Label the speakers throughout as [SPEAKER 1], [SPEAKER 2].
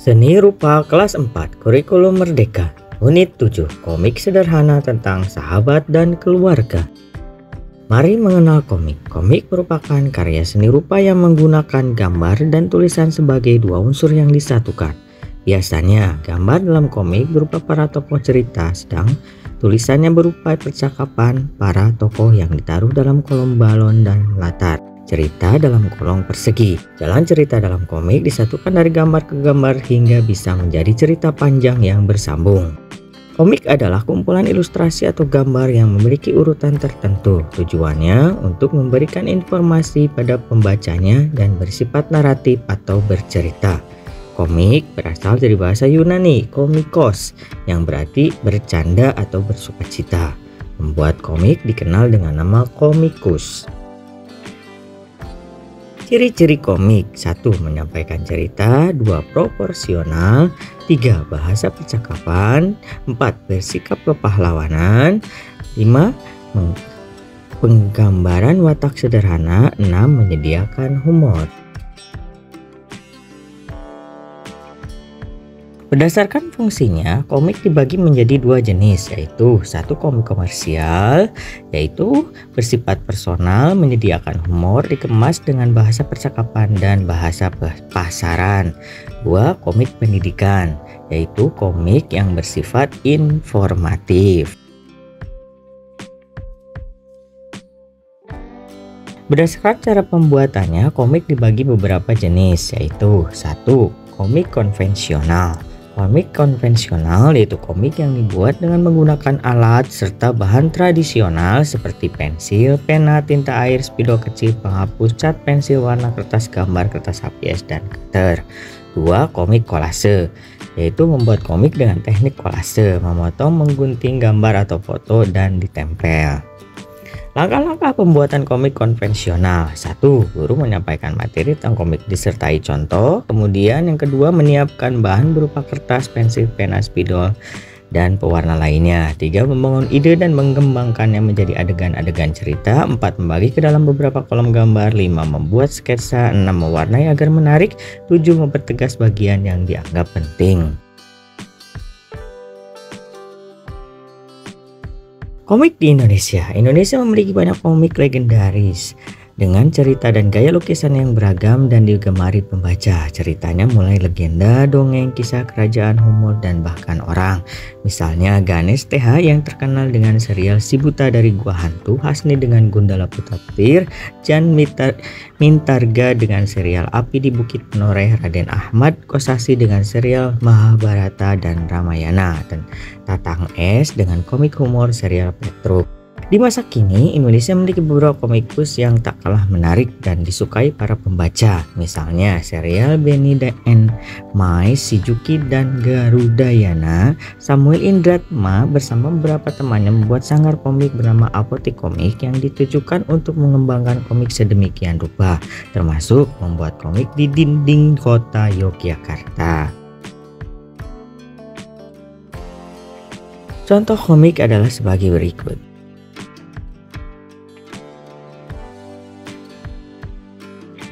[SPEAKER 1] Seni Rupa kelas 4 Kurikulum Merdeka Unit 7 Komik sederhana tentang sahabat dan keluarga. Mari mengenal komik. Komik merupakan karya seni rupa yang menggunakan gambar dan tulisan sebagai dua unsur yang disatukan. Biasanya gambar dalam komik berupa para tokoh cerita, sedang tulisannya berupa percakapan para tokoh yang ditaruh dalam kolom balon dan latar cerita dalam kolom persegi. Jalan cerita dalam komik disatukan dari gambar ke gambar hingga bisa menjadi cerita panjang yang bersambung. Komik adalah kumpulan ilustrasi atau gambar yang memiliki urutan tertentu. Tujuannya untuk memberikan informasi pada pembacanya dan bersifat naratif atau bercerita. Komik berasal dari bahasa Yunani komikos yang berarti bercanda atau bersukacita. Membuat komik dikenal dengan nama komikus. Ciri-ciri komik: 1. Menyampaikan cerita. 2. Proporsional. 3. Bahasa percakapan. 4. Bersikap kepahlawanan. 5. Penggambaran watak sederhana. 6. Menyediakan humor. Berdasarkan fungsinya, komik dibagi menjadi dua jenis, yaitu 1. Komik komersial, yaitu bersifat personal, menyediakan humor, dikemas dengan bahasa percakapan dan bahasa pasaran. 2. Komik pendidikan, yaitu komik yang bersifat informatif. Berdasarkan cara pembuatannya, komik dibagi beberapa jenis, yaitu 1. Komik konvensional. Komik konvensional yaitu komik yang dibuat dengan menggunakan alat serta bahan tradisional seperti pensil, pena, tinta air, spidol kecil, penghapus, cat, pensil warna, kertas gambar, kertas HPS, dan cutter. 2. Komik kolase, yaitu membuat komik dengan teknik kolase, memotong, menggunting gambar atau foto dan ditempel. Langkah-langkah pembuatan komik konvensional: 1. Guru menyampaikan materi tentang komik disertai contoh. Kemudian yang kedua, menyiapkan bahan berupa kertas, pensil, pena, spidol, dan pewarna lainnya. 3. Membangun ide dan mengembangkannya menjadi adegan-adegan cerita. 4. Membagi ke dalam beberapa kolom gambar. 5. Membuat sketsa. 6. Mewarnai agar menarik. 7. Mempertegas bagian yang dianggap penting. Komik di Indonesia. Indonesia memiliki banyak komik legendaris dengan cerita dan gaya lukisan yang beragam dan digemari pembaca. Ceritanya mulai legenda, dongeng, kisah kerajaan, humor, dan bahkan orang. Misalnya Ganesh TH yang terkenal dengan serial Si Buta dari Gua Hantu, Hasni dengan Gundala Putra Petir, Jan Mintarga dengan serial Api di Bukit Menoreh, Raden Ahmad Kosasi dengan serial Mahabharata dan Ramayana, dan Tatang S dengan komik humor serial Petruk. Di masa kini, Indonesia memiliki beberapa komikus yang tak kalah menarik dan disukai para pembaca. Misalnya serial Benny and Mai, Shizuki dan Garudayana. Samuel Indratma bersama beberapa temannya membuat sanggar komik bernama Apotik Komik yang ditujukan untuk mengembangkan komik sedemikian rupa, termasuk membuat komik di dinding kota Yogyakarta. Contoh komik adalah sebagai berikut.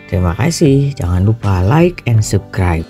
[SPEAKER 1] Terima kasih, jangan lupa like and subscribe.